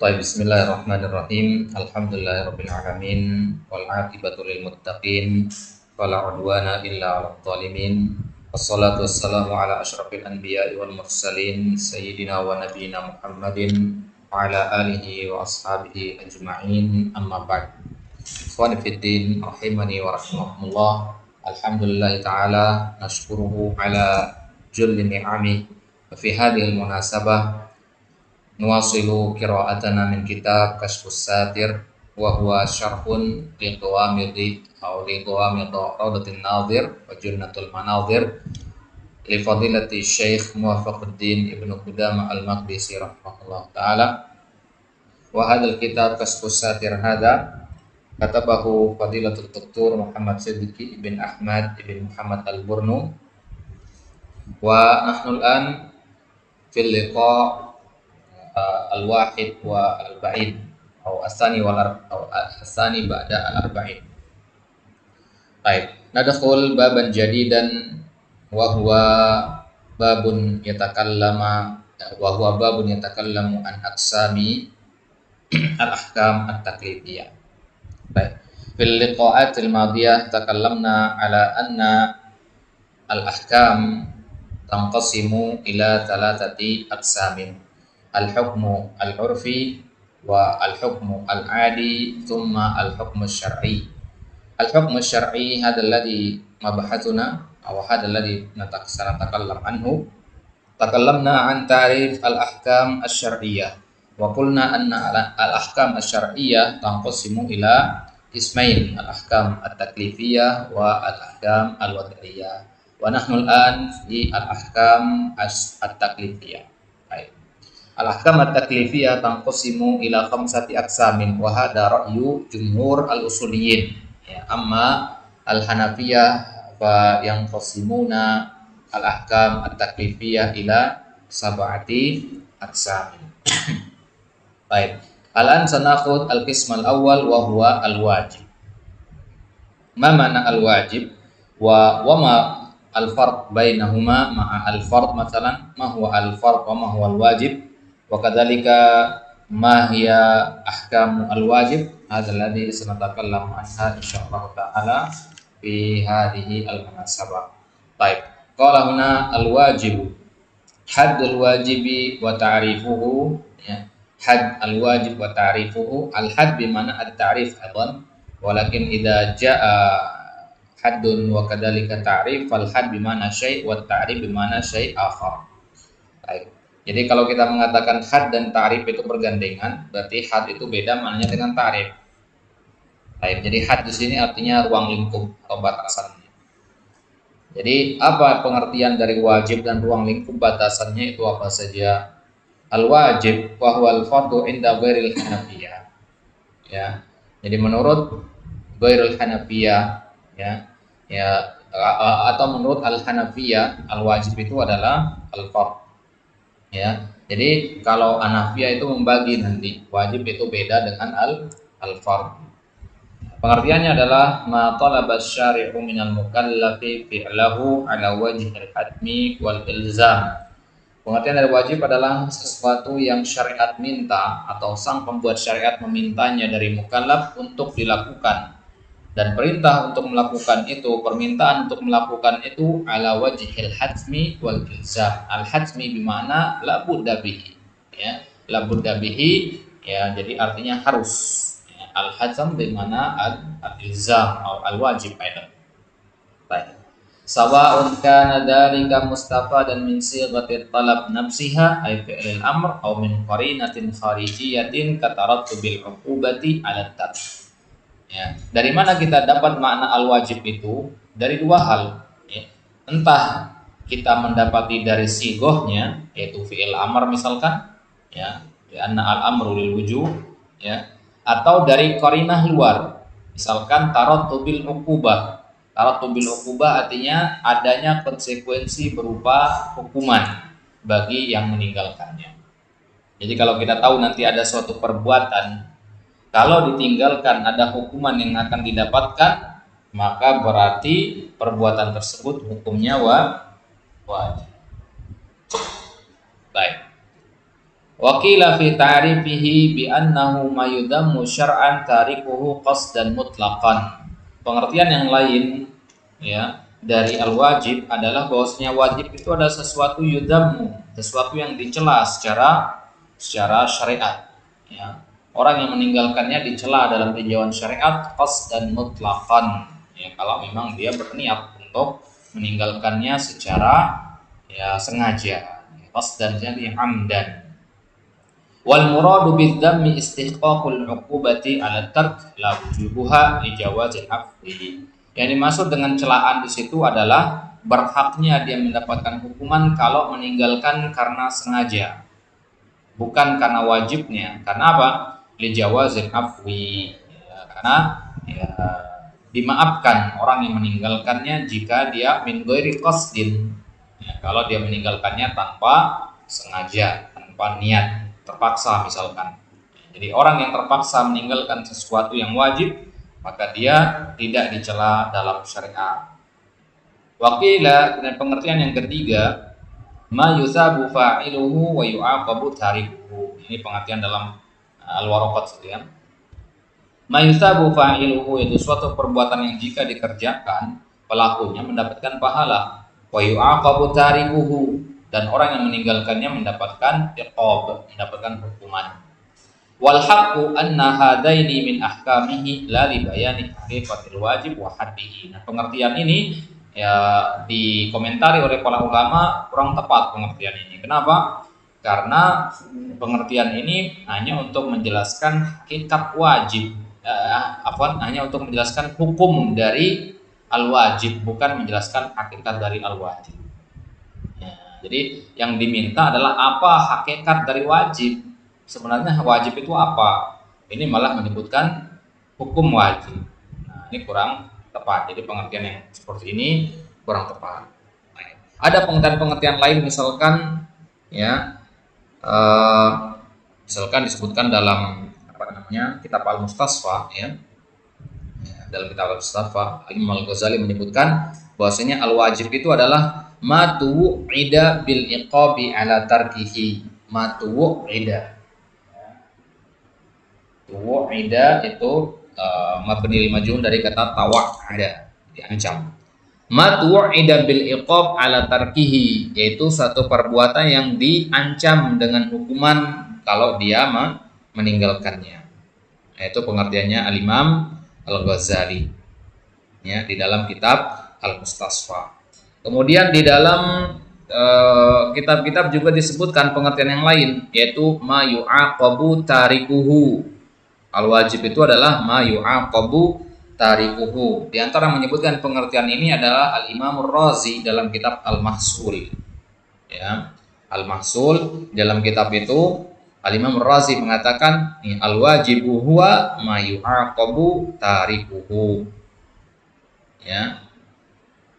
Bismillahirrahmanirrahim. Alhamdulillahirabbil alamin wal 'aqibatu lil muttaqin wala 'udwana illa 'alal zalimin. Wassalatu wassalamu ala asyrafil anbiya'i wal mursalin sayyidina wa nabiyyina Muhammadin wa ala alihi wa ashabihi ajma'in. Amma ba'd. Ikhwani fid din rahimani wa rahimakumullah. Alhamdulillah ta'ala nashkuruhu ala julli ni'ami wa fi hadhihi al-munasabah nuwasilu qira'atana min kitab Kashfus Satir wa huwa syarhun li qawamidi aw li qawamid Raudatin Nadhir wa Jannatul Manadhir li fadilati Syekh Muwaffaquddin Ibnu Qudamah Al-Maqdisi rahimahullah taala. Wa hadzal kitab Kashfus Satir hadza katabahu fadilatul Dr. Muhammad Siddiqi ibn Ahmad ibn Muhammad Al-Burnu wa nahnu al-an fil liqa' al-wahid wa al-ba'id atau as-sani ba'da al-arba'in. Baik, nadkhul baban jadidan wa huwa babun yatakallamu an aqsami al-ahkam at-taklifiyah. Baik, fil liqa'atil madiyah takallamna ala anna al-ahkam tanqasimu ila thalathati aqsamin: al-hukmu al-urfi wa al-hukmu al-'adi thumma al-hukmu asy-syar'i. Al-hukmu asy-syar'i hadzal ladzi mabhathuna aw hadzal ladzi natakallamu anhu. Takallamna an ta'rif al-ahkam asy-syar'iyyah wa qulna anna al-ahkam asy-syar'iyyah tanqasimu ila ismain: al-ahkam at-taklifiyah wa al-ahkam al-wad'iyyah. Wa nahnu al-an fi al-ahkam at-taklifiyah. Al-ahkam at-taklifiyah tanqasimu ila khamsati aqsamin wa hadha ra'yu jumhur al-usuliyyin. Ya, amma al-hanafiyah fa yanqasimuna al-ahkam at-taklifiyah ila sab'ati aqsamin. Baik. Al-an sanakhud al-qism al-awwal wa huwa al-wajib. Ma ma'na al-wajib wa ma al-farq bainahuma ma'a al-fard? Masalan, ma huwa al-fard wa ma huwa al-wajib? Wa kadzalika ma hiya ahkamu al-wajib? Hadzal ladzi sanatakallamu anha insyaallah taala fi hadhihi al-munasabah. Baik. Qala huna al-wajib haddul wajibi wa ta'rifuhu, ya. Hadd al-wajib wa ta'rifuhu. Al-hadd bi mana at-ta'rif aidan, walakin idza jaa haddun wa kadzalika ta'rif fal hadd bi mana syai' wa ta'rif bi mana syai' akhar. Baik. Jadi kalau kita mengatakan had dan ta'rif itu bergandengan, berarti had itu beda maknanya dengan ta'rif. Baik, jadi had di sini artinya ruang lingkup atau batasannya. Jadi apa pengertian dari wajib dan ruang lingkup batasannya itu apa saja? Al-wajib wa huwal fardhu inda ghairil hanafiyah. Ya. Jadi menurut ghairil hanafiyah, atau menurut al-hanafiyah, al-wajib itu adalah al-fardh. Ya, jadi kalau Hanafiyah itu membagi nanti wajib itu beda dengan al-fard. Pengertiannya adalah ma talaba asy-syari'u minal mukallafi fi'lahu ala wajhil hatmi wal ilzam. Pengertian dari wajib adalah sesuatu yang syariat minta atau sang pembuat syariat memintanya dari mukallaf untuk dilakukan, dan perintah untuk melakukan itu, permintaan untuk melakukan itu ala wajhil hatmi wal ilzam. Al-hatmi bimana la budda bihi, ya, la budda bihi, ya, jadi artinya harus, ya. Al-hatsam bimana al-ilzam atau al-wajib aidan. Baik. Sawa'un kana dzalika mustafadan min sighatit talab nafsiha ay fi'lil amr aw min qarinatin kharijiyatin katarattubil 'uqubati 'ala tark. Ya, dari mana kita dapat makna al-wajib itu? Dari dua hal, ya. Entah kita mendapati dari sigohnya, yaitu fi'il amr misalkan, ya, anna al-amru lil wujub, ya, atau dari qarinah luar, misalkan tarattubil uqubah. Tarattubil uqubah artinya adanya konsekuensi berupa hukuman bagi yang meninggalkannya. Jadi kalau kita tahu nanti ada suatu perbuatan, kalau ditinggalkan ada hukuman yang akan didapatkan, maka berarti perbuatan tersebut hukumnya wajib. Baik. Wa qila fi ta'rifihi bi annahu ma yudammu syar'an tarikuhu qasdan mutlaqan. Pengertian yang lain ya dari al-wajib adalah bahwasanya wajib itu adalah sesuatu yudammu, sesuatu yang dicela secara syariat ya. Orang yang meninggalkannya dicela dalam tinjauan syariat qasdan mutlaqan ya, kalau memang dia berniat untuk meninggalkannya secara ya sengaja, qasdan jadi amdan. Wal muradu bidzammi istihqaqul 'uqubati 'ala tark la wujubuha li jawazil afwi. Yang dimaksud dengan celaan di situ adalah berhaknya dia mendapatkan hukuman kalau meninggalkan karena sengaja, bukan karena wajibnya. Karena apa? Li jawazil afwi. Ya, karena ya, dimaafkan orang yang meninggalkannya jika dia min ghairi qasdin. Ya, kalau dia meninggalkannya tanpa sengaja, tanpa niat, terpaksa misalkan. Jadi orang yang terpaksa meninggalkan sesuatu yang wajib, maka dia tidak dicela dalam syariat. Waqila, dan pengertian yang ketiga, ma yusabu fa'iluhu wa yu'aqabu tarikuhu. Ini pengertian dalam al-waraqat ya. Ma yusabu fa'iluhu itu suatu perbuatan yang jika dikerjakan pelakunya mendapatkan pahala, wa yu'aqabu tarikuhu, dan orang yang meninggalkannya mendapatkan iqab, mendapatkan hukuman. Wal haqqu anna hadaini min ahkamihi la li bayani haqiqatil wajib wa haddihi. Nah, pengertian ini ya dikomentari oleh para ulama kurang tepat pengertian ini. Kenapa? Karena pengertian ini hanya untuk menjelaskan hakikat wajib, hanya untuk menjelaskan hukum dari al-wajib, bukan menjelaskan hakikat dari al-wajib. Jadi yang diminta adalah apa hakikat dari wajib. Sebenarnya wajib itu apa? Ini malah menyebutkan hukum wajib. Nah, ini kurang tepat. Jadi pengertian yang seperti ini kurang tepat. Ada pengertian-pengertian lain misalkan ya, misalkan disebutkan dalam kitab Al-Mustasfa ya. Dalam kitab Al-Mustasfa, Imam Al-Ghazali menyebutkan bahwasanya al-wajib itu adalah ma tuwu'ida bil iqabi ala tarkihi. Ma tuwu'ida. Tuwu'ida itu mabnil majhul dari kata tawa'ada, diancam. Ma tuwu'ida bil iqab ala tarkihi, yaitu satu perbuatan yang diancam dengan hukuman kalau dia meninggalkannya. Yaitu pengertiannya Al-Imam Al-Ghazali ya, di dalam kitab Al-Mustasfa. Kemudian di dalam kitab-kitab juga disebutkan pengertian yang lain, yaitu ma yu'aqabu tarikuhu. Al-wajib itu adalah ma yu'aqabu tarikuhu. Di antara menyebutkan pengertian ini adalah Al-Imam Ar-Razi dalam kitab Al-Mahsul. Ya, Al-Mahsul dalam kitab itu Al-Imam Ar-Razi mengatakan al-wajibu huwa ma yu'aqabu tarikuhu. Ya.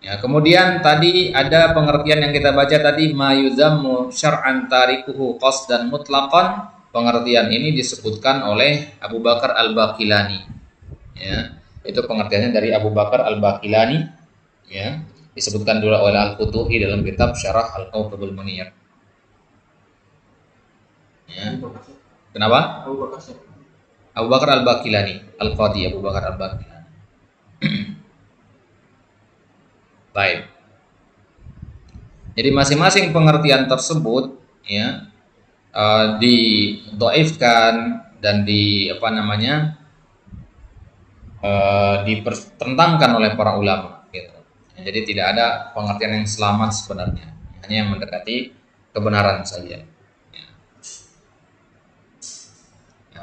Ya, kemudian tadi ada pengertian yang kita baca tadi ma yuzammu syar'an tarikuhu qasdan mutlaqan. Pengertian ini disebutkan oleh Abu Bakar Al-Baqilani. Ya, itu pengertiannya dari Abu Bakar Al-Baqilani ya, disebutkan dulu oleh Al-Futuhi dalam kitab Syarah Al-Qawthul Munir. Ya. Kenapa? Abu Bakar Al-Baqilani, Al-Qadi Abu Bakar Al-Baqilani. Baik. Jadi masing-masing pengertian tersebut ya didhaifkan dan dipertentangkan oleh para ulama gitu. Jadi tidak ada pengertian yang selamat sebenarnya, hanya yang mendekati kebenaran saja.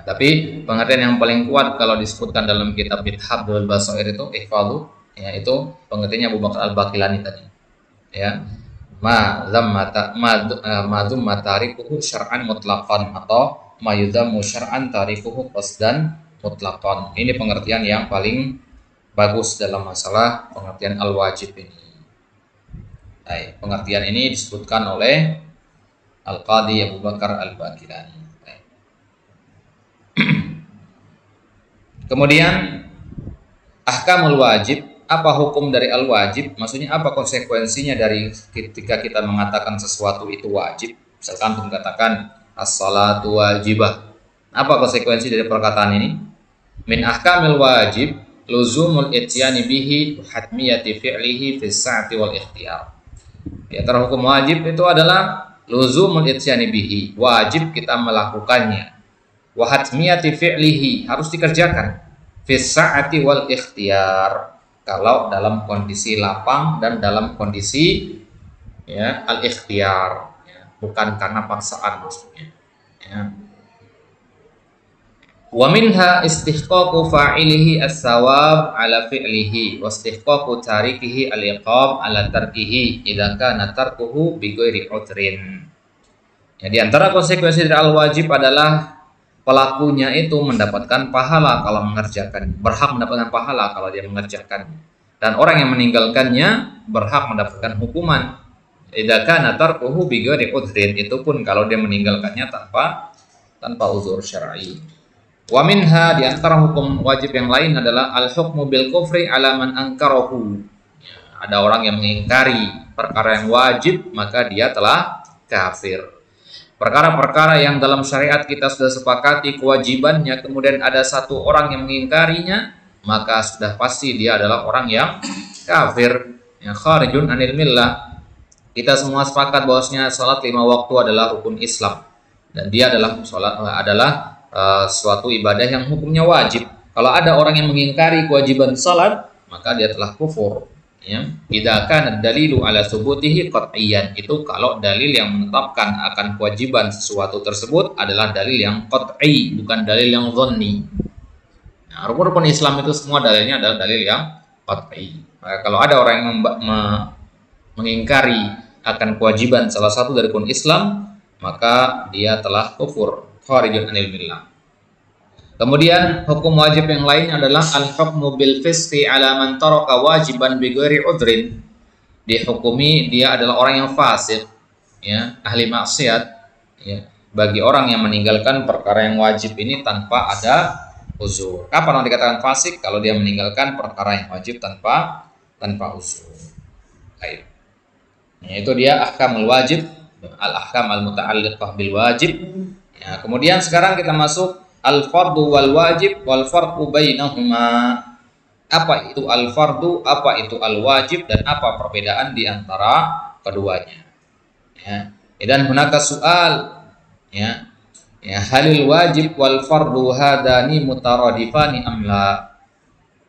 Tapi pengertian yang paling kuat kalau disebutkan dalam kitab Bidhabul Basair itu ihfadhu ya, itu pengertiannya Abu Bakar Al-Baqilani tadi ya, ma dzumma tarikuhu syar'an mutlaqan atau ma yudammu syar'an tarikuhu qasdan mutlaqan. Ini pengertian yang paling bagus dalam masalah pengertian al-wajib ini. Baik, pengertian ini disebutkan oleh Al-Qadi Abu Bakar Al-Baqilani. Kemudian ahkamul wajib, apa hukum dari al-wajib? Maksudnya apa konsekuensinya dari ketika kita mengatakan sesuatu itu wajib? Misalkan untuk mengatakan as-salatu wajibah. Apa konsekuensi dari perkataan ini? Min ahkamil wajib luzumul ityani bihi hatmiyati fi'lihi fi sa'ati wal ikhtiyar. Di antara hukum wajib itu adalah luzumul ityani bihi, wajib kita melakukannya. Wa hatmiyati fi'lihi, harus dikerjakan. Fi sa'ati wal ikhtiyar, kalau dalam kondisi lapang dan dalam kondisi ya al ikhtiyar, ya, bukan karena paksaan maksudnya. Ya. Wa minha istihqaqu fa'ilihi as-sawab ala fi'lihi wa istihqaqu tarikihi al-iqab ala tarkihi idza kana tarkuhu bi ghairi udrin. Ya, di antara konsekuensi dari al-wajib adalah pelakunya itu mendapatkan pahala kalau mengerjakan, berhak mendapatkan pahala kalau dia mengerjakan. Dan orang yang meninggalkannya berhak mendapatkan hukuman. Idza kana tarkuhu bi ghairi udrin, itu pun kalau dia meninggalkannya tanpa uzur syar'i. Wa minha, di antara hukum wajib yang lain adalah al-hukmu bil kufri ala man ankarahu. Ya, ada orang yang mengingkari perkara yang wajib, maka dia telah kafir. Perkara-perkara yang dalam syariat kita sudah sepakati kewajibannya, kemudian ada satu orang yang mengingkarinya, maka sudah pasti dia adalah orang yang kafir, yang kharijun anil millah. Kita semua sepakat bahwasanya salat 5 waktu adalah rukun Islam, dan dia adalah suatu ibadah yang hukumnya wajib. Kalau ada orang yang mengingkari kewajiban salat, maka dia telah kufur. Ya, idza kana dalilu ala subutihi qat'iyyan, itu kalau dalil yang menetapkan akan kewajiban sesuatu tersebut adalah dalil yang qat'i, bukan dalil yang dhanni. Nah, rukun-rukun Islam itu semua dalilnya adalah dalil yang qat'i. Maka kalau ada orang yang mengingkari akan kewajiban salah satu dari rukun Islam, maka dia telah kufur, kharijun anil millah. Kemudian hukum wajib yang lain adalah al-hukmu bil fisqi ala man taraka wajiban bi ghairi udrin. Dihukumi dia adalah orang yang fasik, ya, ahli maksiat, ya, bagi orang yang meninggalkan perkara yang wajib ini tanpa ada uzur. Kapan orang dikatakan fasik? Kalau dia meninggalkan perkara yang wajib tanpa uzur. Baik. Ya, itu dia ahkamul wajib, al-ahkam al-muta'alliqah bil wajib. Ya, kemudian sekarang kita masuk al-fardu wal wajib wal farqu bainahuma. Apa itu al-fardu, apa itu al-wajib, dan apa perbedaan di antara keduanya. Ya. Dan hunaka soal, ya. Ya, halil wajib wal fardu hadani mutaradifani amla.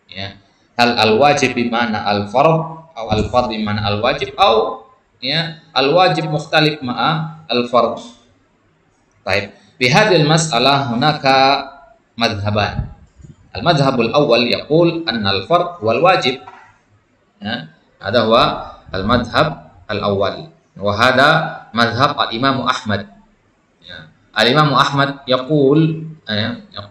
Ya. Hal al-wajib bimana al-fard atau al-fard bimana al-wajib, atau ya al-wajib mukhtalif ma'a al-fard. Baik. Fi hadhil mas'alah hunaka madhhaban. Al-madhhabul awwal yaqul anna al-fard wal wajib. Ya, hadha huwa al-madhhab al-awwal. Wa hadha madhhab al-Imam Ahmad. Ya. Al-Imam Ahmad yaqul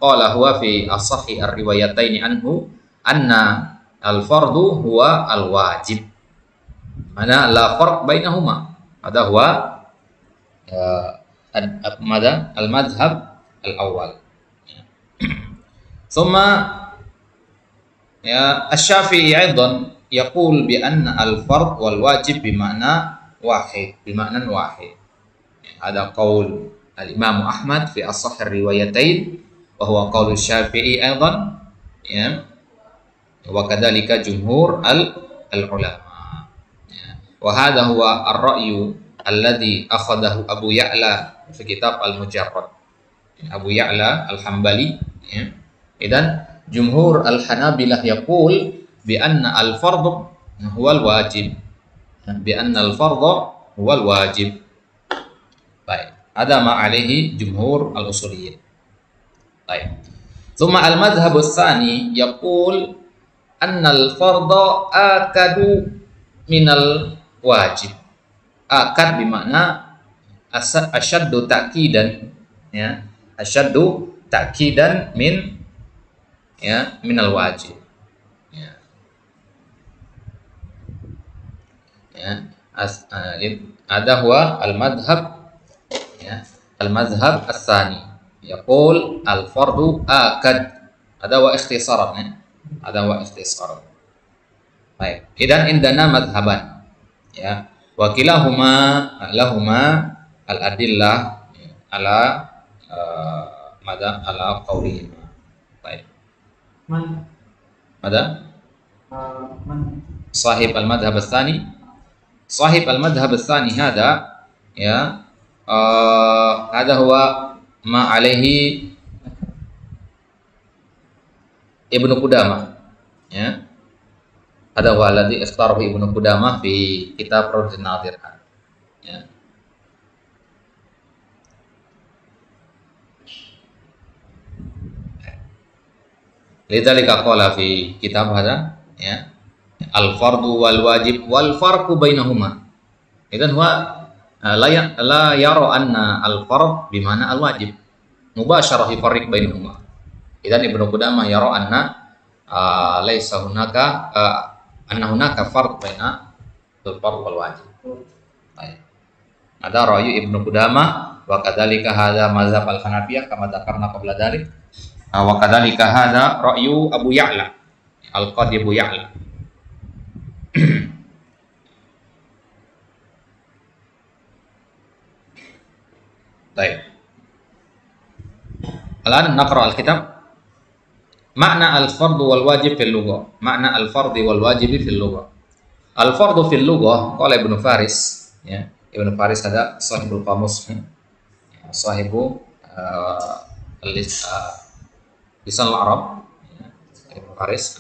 qala huwa fi as-sahih ar-riwayataini anhu anna al-fardu huwa al-wajib. Mana la farq bainahuma. Hadha huwa al-madhhab al-awwal. Thumma ya asy-Syafi'i aidan yaqul bi anna al-fard wal wajib bima'na wahid, bima'nan wahid. Ada qaul al-Imam Ahmad fi as-sahih riwayatain wa huwa qaul Syafi'i aidan, ya, wa kadzalika jumhur al-ulama. Wa hadha huwa ar-ra'yu alladhi akhadahu Abu Ya'la fi kitab Al-Mujarrad. Abu Ya'la Al-Hambali, ya. Idan jumhur al-Hanabilah yaqul bi anna al-fardhu huwa al-wajib. Bi anna al-fardhu huwa al-wajib. Baik, ada ma alaihi jumhur al-usuliyyin. Baik. Tsumma al-madhhab ats-tsani yaqul anna al-fardha akadu minal wajib. Akad bermakna asyaddu ta'kidan, ya, asyaddu ta'kidan minal wajib, ya, ya. Ada huwa al-madhhab, ya, al-madhhab ats-tsani yaqul al-fardu akad. Ada wa ikhtisaran, ya. Ada wa ikhtisaran. Baik, idan indana madhhaban, ya. Wa kilahuma lahuma al-adillah ala mada ala qaulihim. Baik. Mada? Sahib al-madhhab ats-tsani. Sahib al-madhhab ats-tsani hada ya hada huwa ma alaihi Ibnu Qudamah ya. Hada huwa alladhi ikhtarahu Ibnu Qudamah fi kitab Rawdatul Nadhir ya. Lidzalika qala fi kitab hada ya al-fardu wal wajib wal farqu bainahuma. Idzan huwa la yara anna al-fard bimana al-wajib mubasyarah yufarriq bainahuma. Idzan Ibnu Qudamah yara anna laisa hunaka anna hunaka fard baina al-fard wal wajib. Baik. Ada ra'yu Ibnu Qudamah wa kadzalika hadza mazhab al-Hanafiyah kama dzakarna qabla dzalik. Wa kadzalika hadza ra'yu Abu Ya'la al-Qadi Abu Ya'la. Baik. Alan naqra al-kitab. Makna al-fardu wal wajib fil lughah. Makna al-fardi wal wajib fil lughah. Al-fardu fil lughah qala Ibnu Faris ya. Ibnu Faris ada sahibul qamus. Sahibu lisan al-Arab ya. Ibnu Faris.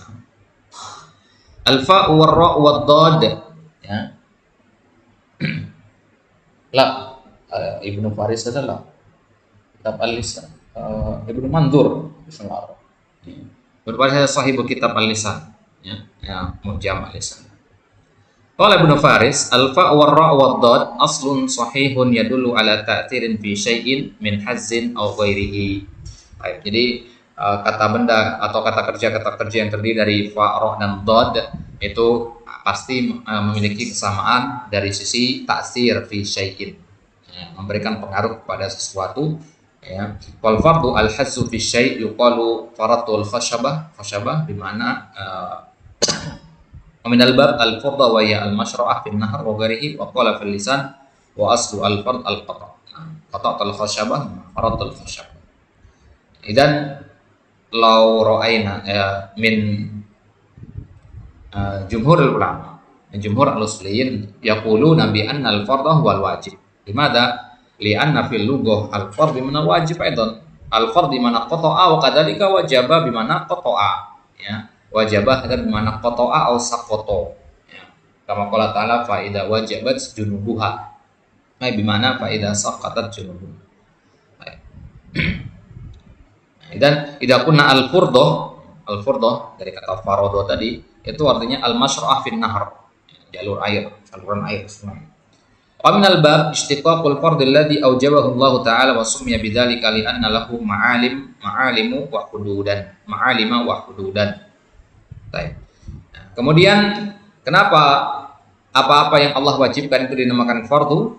Al-fa wal ra wad dad ya. La Ibnu Faris adalah kitab al-lisan Ibnu Mandur lisan al-Arab. Ibnu Faris adalah sahibu kitab al-lisan ya, mujam al-lisan. Qala Ibnu Faris al-fa wa ra wa dad aslun sahihun yadullu ala ta'thirin fi syai'in min hazzin aw ghairihi. Baik, jadi kata benda atau kata kerja yang terdiri dari fa, ra dan dad itu pasti memiliki kesamaan dari sisi ta'thir fi syai'in. Memberikan pengaruh kepada sesuatu ya. Wal fardu al hazzu fi syai' yuqalu faratul khashabah bimana min al bab al fardha wa ya al mashra'ah fi an-nahr wa ghairihi wa qala fil lisan wa aslu al fard al qata'. Qata'atul khashabah faratul khashabah. Idan law ra'ayna min jumhurul ulama jumhur al-usuliyyin yaquluna bi anna al fardha huwa al wajib. Limada? Li'anna fil lughah al-fard bimana wajib aidan. Al-fard bimana qata'a wa kadzalika wajaba bimana qata'a. Ya, wajaba ada bimana qata'a aw saqata. Ya. Kama qala ta'ala fa idza wajabat junubuha. Ai bimana fa idza saqatat junubuha. Baik. Dan idza kunna al-furdah dari kata faradha tadi itu artinya al-mashra'ah fin nahr. Jalur air, saluran air sungai. Wa min al-bab istiqaqul fard alladhi awjabahu Allah Ta'ala wa summiya bidzalika li anna lahu ma'alimu wa hududan. Baik. Nah, kemudian kenapa apa-apa yang Allah wajibkan itu dinamakan fardu?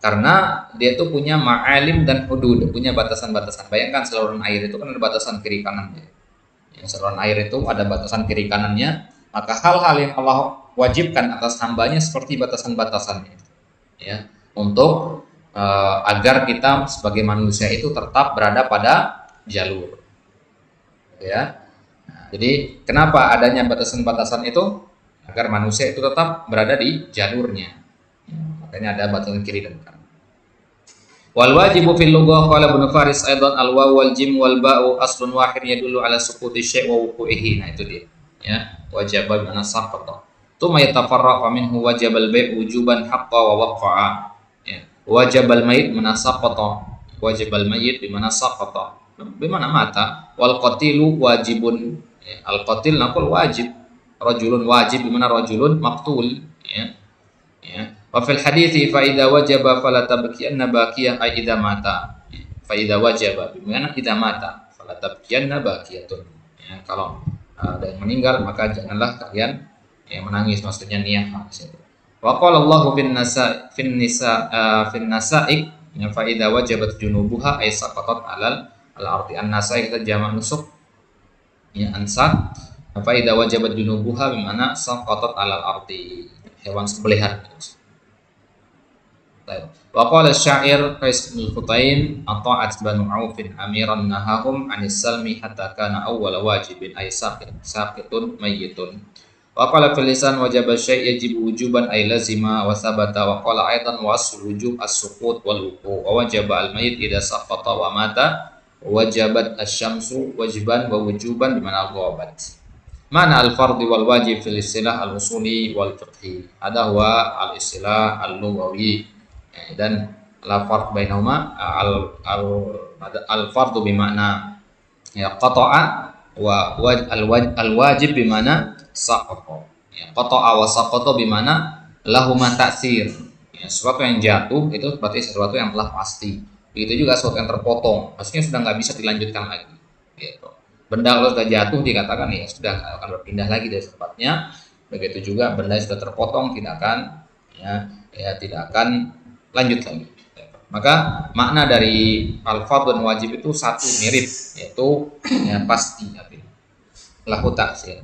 Karena dia itu punya ma'alim dan hudud, punya batasan-batasan. Bayangkan saluran air itu kan ada batasan kiri kanannya. Yang saluran air itu ada batasan kiri kanannya, maka hal-hal yang Allah wajibkan atas hambanya seperti batasan-batasannya. Ya, untuk agar kita sebagai manusia itu tetap berada pada jalur. Ya. Nah, jadi kenapa adanya batasan-batasan itu? Agar manusia itu tetap berada di jalurnya. Makanya ada batasan kiri dan kanan. Wal wajibu fil lughah qala Ibnu Faris aidan al waw wal jim wal ba'u aslun wahid yadullu ala suquti syai' wa wuqu'ihi. Nah itu dia. Ya, wajaba bi saqata. Tsumma yatafarraqu minhu wajabal bai' wujuban haqqa wa waqa'a. Ya, wajabal mayit manasaqata. Wajabal mayit bi manasaqata. Bi mana mata? Wal qatilu wajibun. Ya, al qatil naqul wajib. Rajulun wajib bi mana rajulun maqtul. Ya. Ya. Wa fil hadithi fa idza wajaba fala tabkiyanna baqiyah ay idza mata. Fa idza wajaba bimana idza mata fala tabkiyanna baqiyatun. Ya, kalau ada yang meninggal maka janganlah kalian yang menangis, maksudnya niyah. Wa qala Allahu fin nasaik fa idza wajabat junubuha ay saqatat alal al-ardi. An-nasaik itu jamak nusuk. Ya, ansak. Fa idza wajabat junubuha bimana saqatat alal ardi. Hewan sembelihan. Baik. Wa qala asy-syair Qais bin Qutaim ata'at Banu Aufin amiran nahahum 'anis salmi hatta kana awwal wajibin ay saqitun mayyitun. Wa qala fil lisan wajaba syai' yajibu wujuban ay lazima wa sabata wa qala aidan wa aslu wujub as-suqut wal wuqu' wa wajaba al-mayyit idza saqata wa mata wajabat asy-syamsu wajiban wa wujuban bi ma'na al-ghabat. Mana al-fardhi wal wajib fil istilah al-usuli wal fiqhi. Ada huwa al-istilah al-lughawi. Dan la farq bainahuma al-fardhu bi makna ya qata'a wa al-wajib bi makna saqata. Ya, qata'a wa saqata bi makna lahuma ta'sir. Ya, sesuatu yang jatuh itu berarti sesuatu yang telah pasti. Begitu juga sesuatu yang terpotong, maksudnya sudah nggak bisa dilanjutkan lagi. Gitu. Benda kalau sudah jatuh dikatakan ya sudah akan berpindah lagi dari tempatnya. Begitu juga benda yang sudah terpotong tidak akan tidak akan lanjut lagi. Maka makna dari al-fardhu dan wajib itu satu mirip, yaitu pasti artinya. Lahu ta'sir.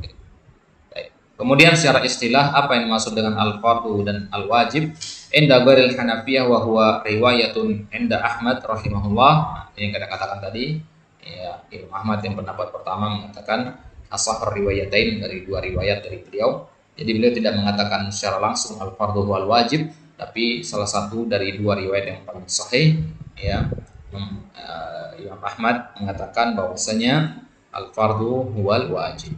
Kemudian secara istilah apa yang dimaksud dengan al-fardhu dan al-wajib? Inda ghairil Hanafiyah wa huwa riwayatun inda Ahmad rahimahullah. Ini kita katakan tadi, ya, Imam Ahmad yang pendapat pertama mengatakan ashahur riwayatain, dari dua riwayat dari beliau. Jadi beliau tidak mengatakan secara langsung al-fardhu wal wajib, tapi salah satu dari dua riwayat yang paling sahih, ya, Imam Ahmad mengatakan bahwasanya al-fardhu wal wajib.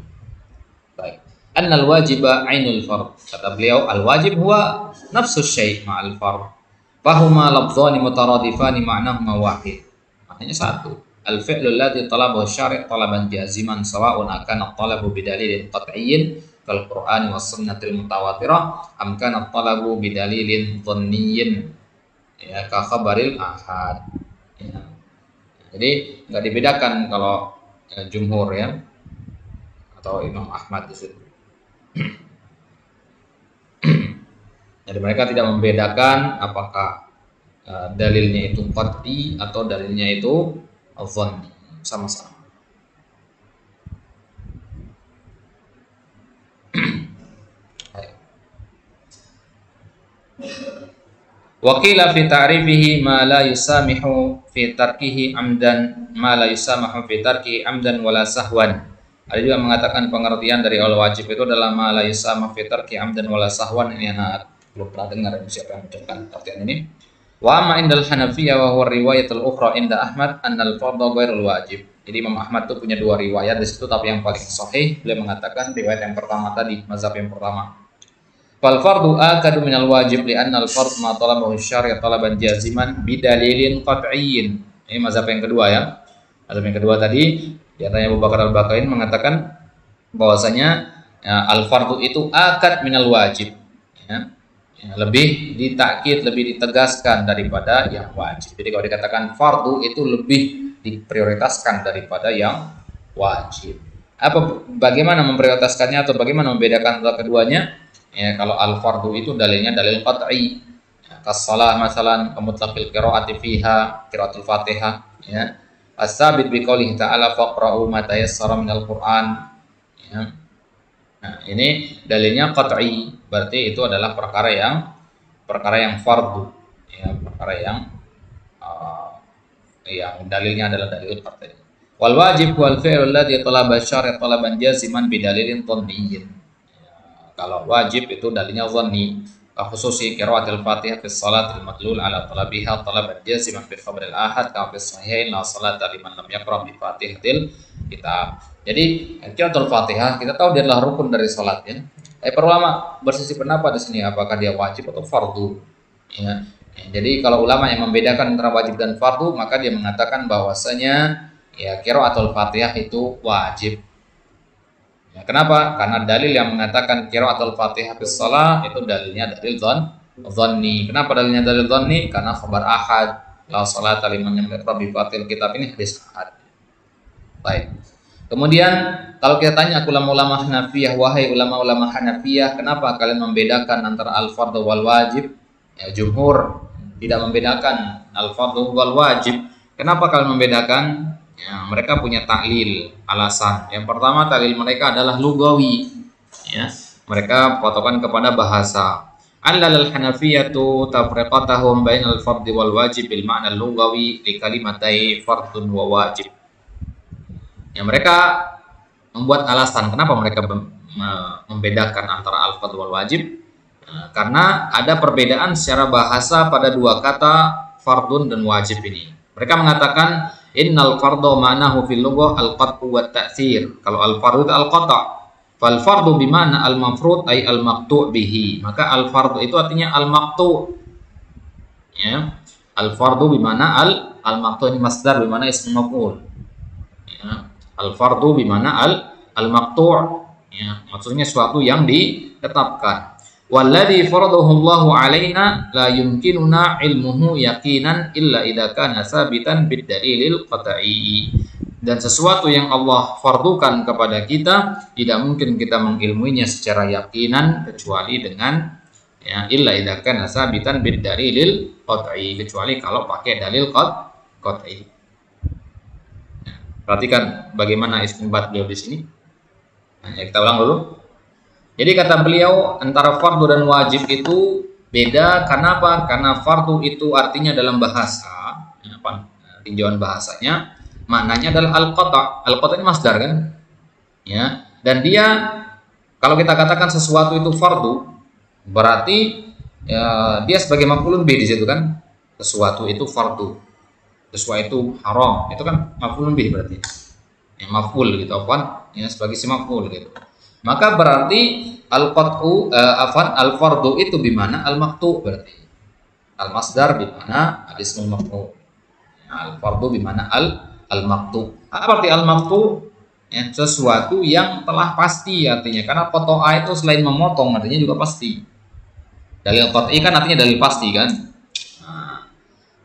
Baik. Annal wajiba ainul fard. Kata beliau al-wajib huwa nafsu syai' ma'al fard. Fahuma lafdhani mutaradifani ma'nahuma wahid. Maknanya satu. Al-fi'lu alladhi talabahu syari' talaban jaziman sawa'un akana at-talabu bidalilin qat'iyyin kal Qur'ani was sunnatil mutawatirah am kana at-talabu bidalilin dhanniyyin ya ka khabaril ahad. Ya. Jadi enggak dibedakan kalau jumhur ya atau Imam Ahmad di situ. Jadi mereka tidak membedakan apakah dalilnya itu qat'i atau dalilnya itu dhanni, sama-sama. Wa qila fi ta'rifihi ma la yusamihu fi tarkihi amdan ma la yusamahu fi tarkihi amdan wala sahwan. Ada juga mengatakan pengertian dari al-wajib itu adalah ma la yusamahu fi tarkihi amdan wala sahwan. Ini anak belum pernah dengar siapa yang mengucapkan artian ini. Wa amma indal Hanafiyah wa huwa riwayatul ukhra inda Ahmad annal fardhu ghairul wajib. Jadi Imam Ahmad itu punya dua riwayat di situ, tapi yang paling sahih beliau mengatakan riwayat yang pertama tadi, mazhab yang pertama. Fal fardu akadu minal wajib li'anna al-fard ma talabahu syari' talaban jaziman bidalilin qat'iyyin. Ini mazhab yang kedua ya. Mazhab yang kedua tadi di antaranya Abu Bakar Al-Baqain mengatakan bahwasanya al-fardu itu akad minal wajib. Ya. Lebih ditakkid, lebih ditegaskan daripada yang wajib. Jadi kalau dikatakan fardu itu lebih diprioritaskan daripada yang wajib. Bagaimana memprioritaskannya atau bagaimana membedakan antara keduanya? Ya, kalau al-fardhu itu dalilnya dalil qat'i. Ya, kas-shalah masalan mutlaqil qira'ati fiha, qiraatul Fatihah, ya. As-sabit bi qoulihi ta'ala faqra'u ma tayassara minal Qur'an. Ya. Nah, ini dalilnya qat'i, berarti itu adalah perkara yang fardhu, ya, perkara yang dalilnya adalah dalil qat'i. Wal wajib wal fi'lu alladhi talaba syari' talaban jaziman bi dalilin dhanniyin. Kalau wajib itu dalilnya dhanni, khususi qiraatul Fatihah fi shalatil madlul ala talabiha talaban jaziman fi khabaril ahad ka fi sahihain la salata liman lam yaqra bi Fatihatil kitab. Jadi qiraatul Fatihah kita tahu dia adalah rukun dari salat ya. Para ulama berselisih pendapat di sini apakah dia wajib atau fardu. Ya. Jadi kalau ulama yang membedakan antara wajib dan fardu, maka dia mengatakan bahwasanya ya qiraatul Fatihah itu wajib. Ya, kenapa? Karena dalil yang mengatakan qiraatul Fatihah fi shalah itu dalilnya dalil dhanni. Kenapa dalilnya dalil dhanni? Karena khabar ahad la salata liman lam yaqra bi Fatihatil kitab ini hadis ahad. Baik. Kemudian kalau kita tanya ulama-ulama Hanafiyah, wahai ulama-ulama Hanafiyah, kenapa kalian membedakan antara al-fardhu wal wajib? Ya, jumhur tidak membedakan al-fardhu wal wajib. Kenapa kalian membedakan? Ya, mereka punya taklil, alasan. Yang pertama taklil mereka adalah lugawi. Ya, mereka potokan kepada bahasa. allal al-Hanafiyyatu tafriqatahum bainal fardhi wal wajib bil ma'na al-lughawi li kalimatai fardun wa wajib. Ya, mereka membuat alasan kenapa mereka membedakan antara al-fardh wal wajib. Karena ada perbedaan secara bahasa pada dua kata fardun dan wajib ini. Mereka mengatakan innal fardhu ma'nahu fil lughah al-qat'u wat ta'thir. Kalau al-fardhu itu al-qata', fal fardhu bima'na al-mafrud ay al-maqtu' bihi. Maka al-fardhu itu artinya al-maqtu'. Ya. Al-fardhu bima'na al-maqtu' ini masdar bima'na ism maf'ul. Ya. Al-fardhu bima'na al-maqtu'. Ya, maksudnya sesuatu yang ditetapkan. Walladzi faradahu Allahu alaina la yumkinuna ilmuhu yaqinan illa idza kana sabitan bid dalilil qat'i. Dan sesuatu yang Allah fardukan kepada kita tidak mungkin kita mengilmuinya secara yakinan kecuali dengan illa idza kana sabitan bid dalilil qat'i, kecuali kalau pakai dalil qat'i. Perhatikan bagaimana istinbat beliau di sini. Nah, kita ulang dulu. Jadi kata beliau antara fardu dan wajib itu beda. Kenapa? Karena fardu itu artinya dalam bahasa, tinjauan bahasanya, maknanya adalah al-qata'. Al-qata' ini masdar kan? Ya. Dan dia kalau kita katakan sesuatu itu fardu, berarti dia sebagai maf'ulun bih di situ kan? Sesuatu itu fardu. Sesuatu itu haram. Itu kan maf'ulun bih berarti. Ya, maf'ul gitu ya, sebagai si maf'ul gitu. Maka berarti al-qat'u al-fardu itu bimana al-maqtu' berarti. Al-masdar bimana al-ismul maf'ul. Al-fardu bimana al-maqtu'. Apa arti al-maqtu'? Ya, sesuatu yang telah pasti artinya. Karena qata'a itu selain memotong artinya juga pasti. Dalil qat'i kan artinya dalil pasti kan? Nah,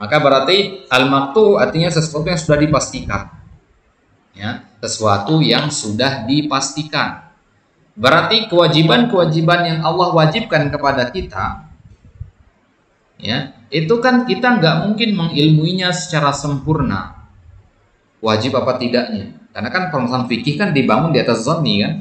maka berarti al-maqtu' artinya sesuatu yang sudah dipastikan. Ya, sesuatu yang sudah dipastikan. Berarti kewajiban-kewajiban yang Allah wajibkan kepada kita, ya, itu kan kita nggak mungkin mengilmuinya secara sempurna. Wajib apa tidaknya? Karena kan permasalahan fikih kan dibangun di atas zonni kan.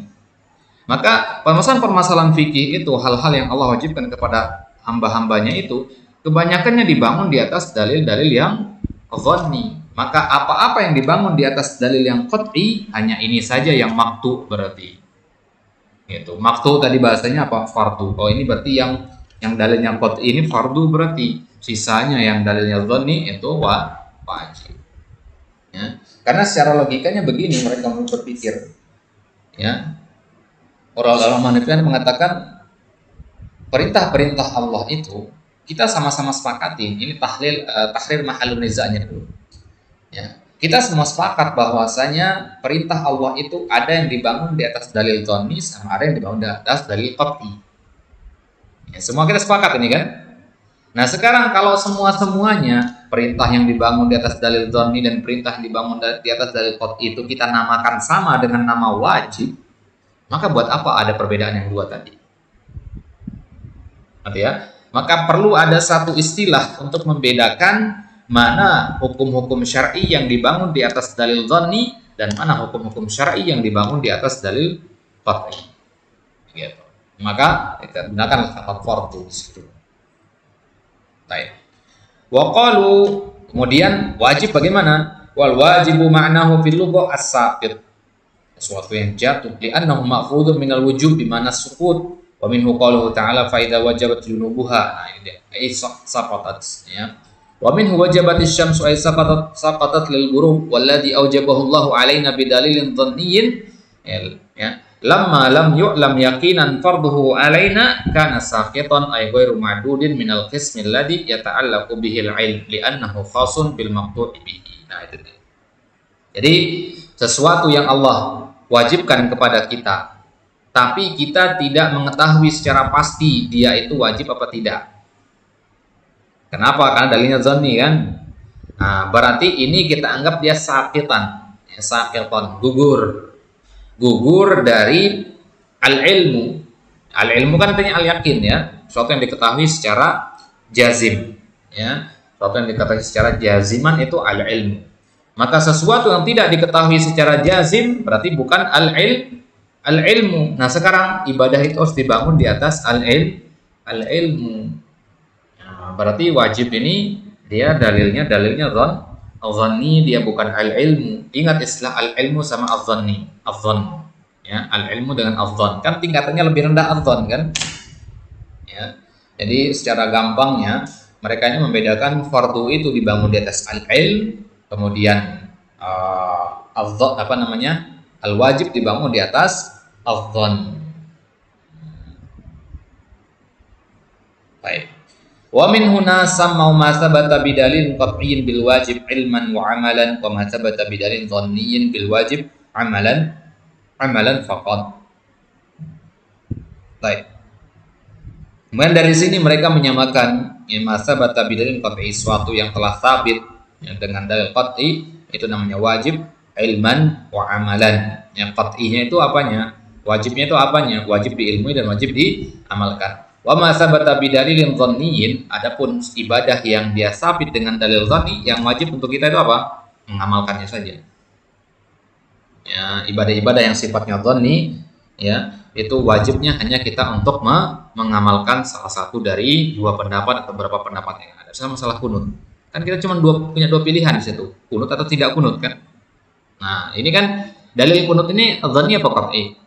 Maka permasalahan fikih itu hal-hal yang Allah wajibkan kepada hamba-hambanya itu kebanyakannya dibangun di atas dalil-dalil yang zonni. Maka apa-apa yang dibangun di atas dalil yang qat'i hanya ini saja yang maktu berarti. Gitu. Maktu tadi bahasanya apa? Fardu. Oh ini berarti yang dalilnya qat'i ini fardu berarti. Sisanya yang dalilnya dhanni itu wajib. Ya. Karena secara logikanya begini mereka berpikir. Ya. Orang-orang Hanafi mengatakan perintah-perintah Allah itu kita sama-sama sepakati. Ini tahrir mahallun nizanya dulu. Ya. Kita semua sepakat bahwasanya perintah Allah itu ada yang dibangun di atas dalil dhanni sama ada yang dibangun di atas dalil qat'i. Ya, semua kita sepakat ini kan. Nah sekarang kalau semuanya perintah yang dibangun di atas dalil dhanni dan perintah yang dibangun di atas dalil qat'i itu kita namakan sama dengan nama wajib, maka buat apa ada perbedaan yang dua tadi? Ya? Maka perlu ada satu istilah untuk membedakan mana hukum-hukum syar'i yang dibangun di atas dalil dhanni dan mana hukum-hukum syar'i yang dibangun di atas dalil qat'i. Gitu. Maka kita gunakan kata fardu di situ. Baik. Wa qalu, kemudian wajib bagaimana? Wal wajibu ma'nahu fil lughah as-saqit. Sesuatu yang jatuh li'annahu ma'khudun minal wujub bi ma'na sukut wa minhu qaluhu ta'ala fa idza wajabat junubuha. Nah ini dia. Saqatat ya. Wa minhu wajabatis syamsu ay saqatat lil ghurub walladhi aujabahu Allahu alaina bidalilin dhanniyyin ya lamma lam yu'lam yaqinan farduhu alaina kana saqitan ay ghairu ma'dudin minal qismi alladhi yata'allaqu bihil ilm li'annahu khasun bil maqtu'i bihi. Nah itu dia. Jadi sesuatu yang Allah wajibkan kepada kita tapi kita tidak mengetahui secara pasti dia itu wajib apa tidak. Kenapa? Karena dalilnya dhanni kan. Nah, berarti ini kita anggap dia saqitan, gugur dari al-ilmu. Al-ilmu kan artinya al-yakin ya, sesuatu yang diketahui secara jazim ya. Sesuatu yang diketahui secara jaziman itu al-ilmu. Maka sesuatu yang tidak diketahui secara jazim berarti bukan al-ilmu. Nah, sekarang ibadah itu harus dibangun di atas al-ilmu. al-ilmu. Nah, berarti wajib ini dia dalilnya dhanni, dia bukan al-ilmu. Ingat istilah al-ilmu sama al-dhanni. Al-dhann, ya, al-ilmu dengan al-dhann kan tingkatannya lebih rendah al-dhann kan? Ya. Jadi secara gampangnya mereka ini membedakan fardu itu dibangun di atas al-ilm, kemudian apa namanya, al-wajib dibangun di atas al-dhann. Baik. Wa min huna sammau ma thabata bidalil qat'iyyin bil wajib ilman wa amalan wa ma thabata bidalil dhanniyyin bil wajib amalan faqat. Baik. Kemudian dari sini mereka menyamakan ma thabata bidalil qat'i, suatu yang telah sabit ya, dengan dalil qat'i itu namanya wajib ilman wa amalan. Yang qat'inya itu apanya? Wajibnya itu apanya? Wajib diilmui dan wajib diamalkan. Wa ma sabata bidalilin dhanniyin, adapun ibadah yang dia sabit dengan dalil dhanni, yang wajib untuk kita itu apa? Mengamalkannya saja. Ya, ibadah-ibadah yang sifatnya dhanni ya, itu wajibnya hanya kita untuk mengamalkan salah satu dari dua pendapat atau beberapa pendapat yang ada. Misalnya masalah kunut. Kan kita cuma punya dua pilihan di situ, kunut atau tidak kunut kan? Nah, ini kan dalil kunut ini dhanni apa qat'i?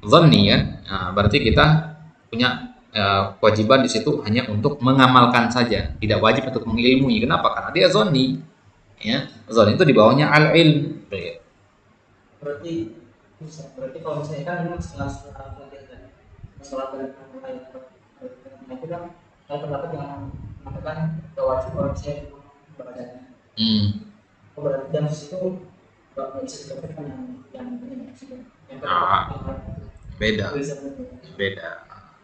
Dhanni kan? Nah, berarti kita punya kewajiban di situ hanya untuk mengamalkan saja, tidak wajib untuk mengilmui. Kenapa? Karena dia dhanni. Ya, dhanni itu di bawahnya al-ilm. Berarti kalau misalnya kan memang setelah itu kan ada pendapat yang mengatakan bahwa wajib kalau misalnya membacanya. Berarti dalam situ nggak bisa dikatakan yang beda.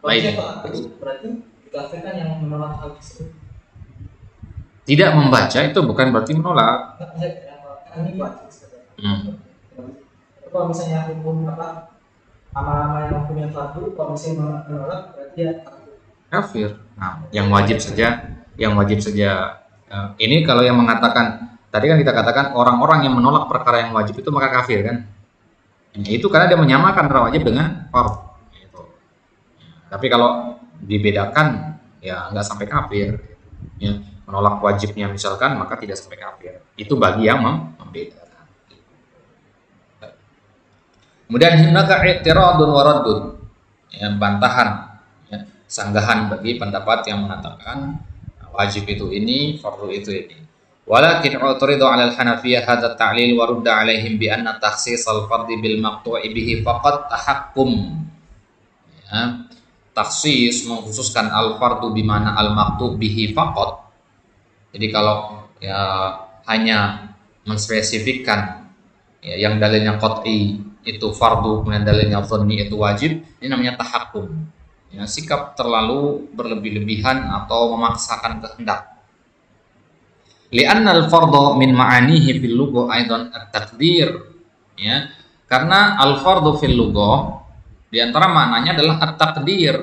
Baik. Berarti dikatakan yang menolak hal tersebut. Tidak membaca itu bukan berarti menolak. Ini wajib. Kalau misalnya hukum apa amal-amal yang punya fardu, kalau misalnya menolak berarti dia kafir. Nah, yang wajib saja. Ini kalau yang mengatakan tadi kan kita katakan orang-orang yang menolak perkara yang wajib itu maka kafir kan? Itu karena dia menyamakan antara wajib dengan fardhu. Gitu. Tapi kalau dibedakan ya nggak sampai kafir. Ya, menolak wajibnya misalkan maka tidak sampai kafir. Itu bagi yang membedakan. Kemudian hunaka i'tiradun wa raddun, ya, bantahan, ya, sanggahan bagi pendapat yang mengatakan wajib itu ini, fardu itu ini. Walakin u'tiridu 'ala al-Hanafiyah hadza at-ta'lil wa rudda 'alaihim bi anna takhsis al-fardhi bil maqtu'i bihi faqat tahakkum. Ya, takhsis mengkhususkan al-fardhu bi mana al-maqtu' bihi faqat. Jadi kalau ya hanya menspesifikkan ya, yang dalilnya qat'i itu fardu, kemudian dalilnya dhanni itu wajib, ini namanya tahakkum. Ya, sikap terlalu berlebih-lebihan atau memaksakan kehendak. Li'anna al-fardhu min ma'anihi fil lughah aidan at-taqdir. Ya, karena al-fardhu fil lughah di antara maknanya adalah at-taqdir.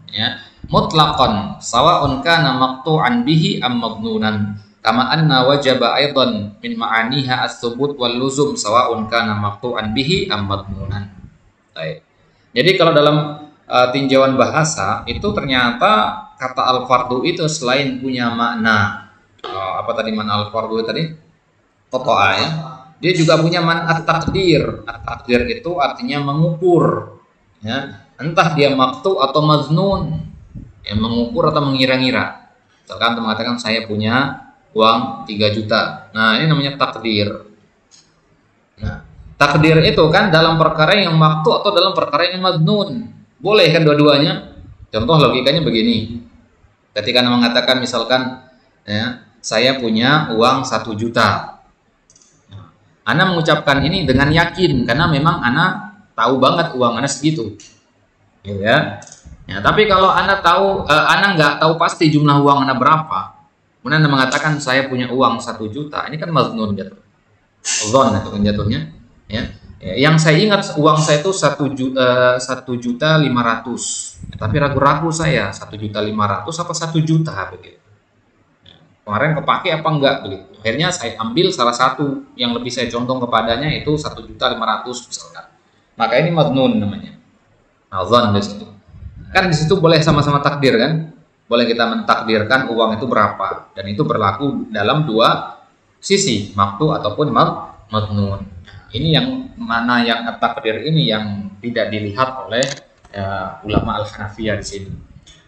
Ya, mutlaqan sawa'un kana maqtu'an bihi am madnunan. Kama anna wajaba aidan min ma'aniha as-subut wal luzum sawa'un kana maqtu'an bihi am madmunan. Baik. Jadi kalau dalam tinjauan bahasa itu ternyata kata al-fardu itu selain punya makna apa tadi makna al-fardu tadi? Qata'a ya. Dia juga punya makna at-taqdir. At-taqdir itu artinya mengukur. Ya, entah dia maqtu atau maznun. Ya, mengukur atau mengira-ngira. Misalkan mengatakan saya punya uang 3 juta. Nah, ini namanya takdir. Nah, takdir itu kan dalam perkara yang maktu atau dalam perkara yang madnun. Boleh kan dua-duanya? Contoh logikanya begini. Ketika Anda mengatakan misalkan ya, saya punya uang 1 juta. Anda mengucapkan ini dengan yakin karena memang Anda tahu banget uang Anda segitu. Ya. Ya, tapi kalau Anda tahu Anda nggak tahu pasti jumlah uang Anda berapa. Kemudian Anda mengatakan saya punya uang 1 juta, ini kan maznun jatuh. Zon itu kan jatuhnya. Ya. Yang saya ingat uang saya itu 1.500.000. Tapi ragu-ragu saya 1.500.000 apa 1 juta begitu. Kemarin kepake apa enggak begitu. Akhirnya saya ambil salah satu yang lebih saya condong kepadanya itu 1.500.000 misalkan. Maka ini maznun namanya. Zon di situ. Kan di situ boleh sama-sama takdir kan? Boleh kita mentakdirkan uang itu berapa, dan itu berlaku dalam dua sisi, maktu ataupun madnun. Ini yang mana yang takdir ini yang tidak dilihat oleh ulama al-Hanafiyah di sini.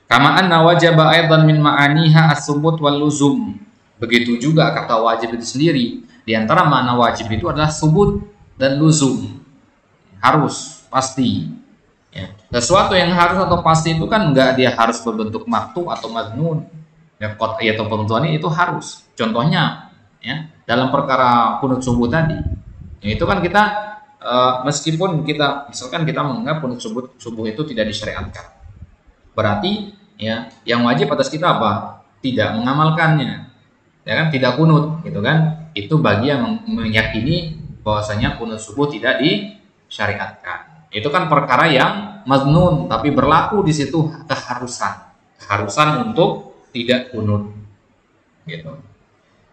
Kama anna wajaba aidan min ma'aniha as-subut wal luzum. Begitu juga kata wajib itu sendiri. Di antara makna wajib itu adalah subut dan luzum. Harus, pasti. Ya. Sesuatu yang harus atau pasti itu kan enggak dia harus berbentuk maktu atau madnun. Ya, atau penentuannya itu harus. Contohnya, ya, dalam perkara kunut subuh tadi, ya, itu kan kita meskipun kita misalkan kita menganggap kunut subuh itu tidak disyariatkan, berarti ya yang wajib atas kita apa? Tidak mengamalkannya, ya kan, tidak kunut, gitu kan? Itu bagi yang meyakini bahwasanya kunut subuh tidak disyariatkan. Itu kan perkara yang madnun, tapi berlaku di situ keharusan untuk tidak kunut, gitu.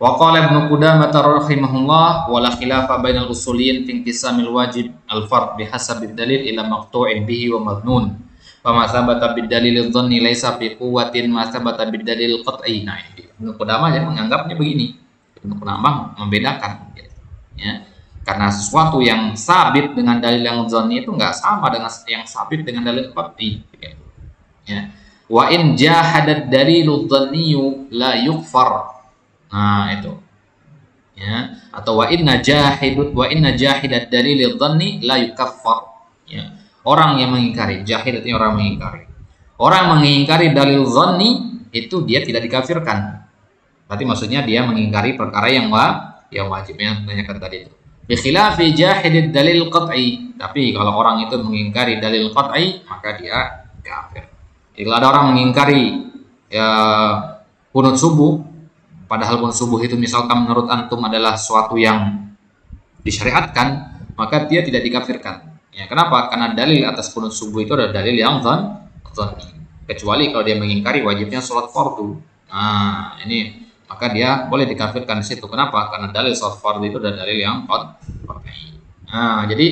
Wa qala Ibnu Qudamah rahimahullah wa la khilafa bainal usuliyin fi inqisamil wajib al-fard bihasabi dalil ila maqtu'in bihi wa madnun. Fa ma sabata bid dalil adh-dhanni laysa fi quwwatin ma sabata bid dalil qat'i. Nah, Ibnu Qudamah yang menganggapnya begini. Ibnu Qudamah membedakan, ya. Karena sesuatu yang sabit dengan dalil yang dhanni itu enggak sama dengan yang sabit dengan dalil qat'i, ya. Wa in jahadad dalilud dhanni la yukfar. Nah, itu. Ya, atau wa inna jahidat dalil dhanni la yukaffar. Ya. Orang yang mengingkari, jahid itu orang mengingkari. Orang mengingkari dalil dhanni itu dia tidak dikafirkan. Berarti maksudnya dia mengingkari perkara yang wajib, yang tanyakan tadi itu. Bi khilafi jahidid dalil qat'i. Tapi kalau orang itu mengingkari dalil qat'i, maka dia kafir. Kalau ada orang mengingkari ya kunut subuh, padahal kunut subuh itu misalkan menurut antum adalah suatu yang disyariatkan, maka dia tidak dikafirkan. Ya, kenapa? Karena dalil atas kunut subuh itu adalah dalil yang dhanni. Kecuali kalau dia mengingkari wajibnya sholat fardu. Nah, ini maka dia boleh dikafirkan di situ. Kenapa? Karena dalil sholat fardu itu adalah dalil yang qat'i. Nah, jadi